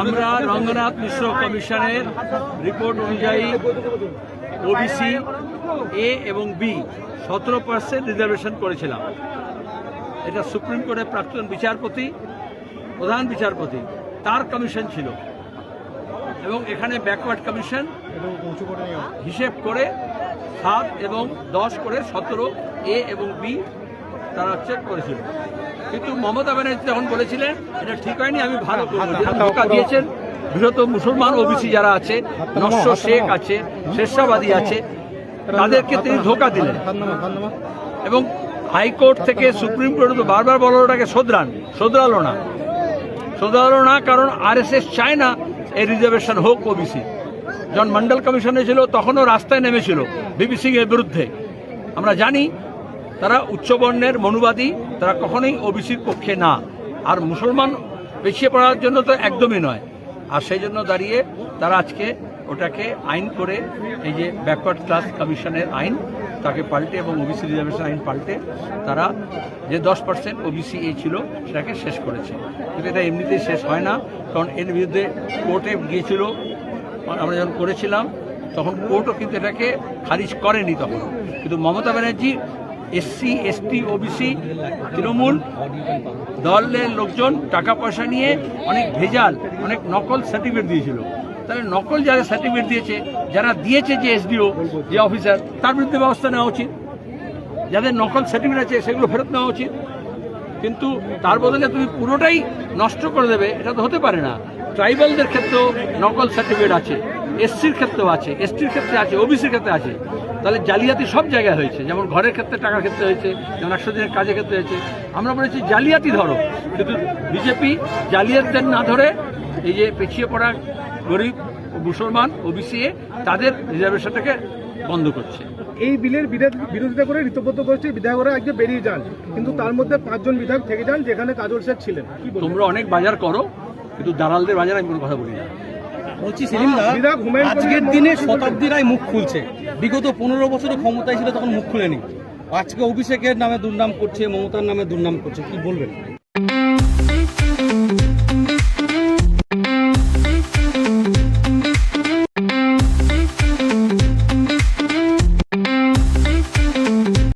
আমরা রঙ্গনাথ মিশ্র কমিশনের রিপোর্ট অনুযায়ী ওবিসি এ এবং বি 17% রিজার্ভেশন করেছিলাম। এটা সুপ্রিম কোর্টের প্রাক্তন বিচারপতি, প্রধান বিচারপতি তার কমিশন ছিল, এবং এখানে ব্যাকওয়ার্ড কমিশন হিসেব করে 7 এবং 10 করে 17 এ এবং বি তারা চেক করেছিল। কিন্তু মমতা ব্যানার্জি যখন বলেছিলেন এটা ঠিক হয়নি, আমি ভালো ধোকা দিয়েছেন বিশেষত মুসলমান ওবিসি যারা আছে, নস্য শেখ আছে, শেরশাবাদী আছে, তাদেরকে তিনি ধোকা দিলেন। এবং হাইকোর্ট থেকে সুপ্রিম কোর্ট তো বারবার বলল ওটাকে শোধরালো না, কারণ আরএসএস চায় না এই রিজার্ভেশন হোক ওবিসি। যখন মন্ডল কমিশনে ছিল তখনও রাস্তায় নেমেছিল ভিপি সিং এর বিরুদ্ধে। আমরা জানি তারা উচ্চবর্ণের মনুবাদী, তারা কখনোই ওবিসির পক্ষে না, আর মুসলমান পিছিয়ে পড়ার জন্য তো একদমই নয়। আর সেই জন্য দাঁড়িয়ে তারা আজকে ওটাকে আইন করে, এই যে ব্যাকওয়ার্ড ক্লাস কমিশনের আইন তাকে পাল্টে এবং ওবিসি রিজার্ভেশন আইন পাল্টে তারা যে 10% ওবিসি এ ছিল সেটাকে শেষ করেছে। কিন্তু এটা এমনিতেই শেষ হয় না, কারণ এর বিরুদ্ধে কোর্টে গিয়েছিল। আমরা যখন করেছিলাম তখন কোর্টও কিন্তু এটাকে খারিজ করেনি তখন। কিন্তু Mamata Banerjee SC ST OBC Trinamool দলের লোকজন টাকা পয়সা নিয়ে অনেক ভেজাল, অনেক নকল সার্টিফিকেট দিয়েছিল। তাহলে নকল যারা সার্টিফিকেট দিয়েছে, যারা দিয়েছে যে এসডিও যে অফিসার, তার বিরুদ্ধে ব্যবস্থা নেওয়া উচিত। যাদের নকল সার্টিফিকেট আছে সেগুলো ফেরত নেওয়া উচিত। কিন্তু তার বদলে তুমি পুরোটাই নষ্ট করে দেবে, এটা তো হতে পারে না। ট্রাইবালদের ক্ষেত্রেও নকল সার্টিফিকেট আছে, এসসির ক্ষেত্রেও আছে, এসটির ক্ষেত্রে আছে, ওবিসির ক্ষেত্রে আছে। তাহলে জালিয়াতি সব জায়গায় হয়েছে, যেমন ঘরের ক্ষেত্রে, টাকার ক্ষেত্রে হয়েছে, যেমন 100 দিনের কাজের ক্ষেত্রে হয়েছে। আমরা বলেছি জালিয়াতি ধরো, কিন্তু বিজেপি জালিয়াতদের না ধরে এই যে পিছিয়ে পড়া গরিব মুসলমান ওবিসি তাদের রিজার্ভেশনটাকে বন্ধ করছে। এই বিলের বিরোধিতা করে ঋতব্রত গোষ্ঠীর বিধায়করা আজকে বেরিয়ে যান, কিন্তু তার মধ্যে 5 জন বিধায়ক থেকে যান, যেখানে কাজল শেখ ছিলেন। তোমরা অনেক বাজার করো, কিন্তু দালালদের বাজার আমি কোনো কথা বলি না। বলছি সেলিমদা, আজকের দিনে শতাব্দীরাই মুখ খুলছে। বিগত 15 বছরে ক্ষমতায় ছিল তখন মুখ খুলেনি। আজকে অভিষেকের নামে দুর্নাম করছে, মমতার নামে দুর্নাম করছে, কি বলবেন?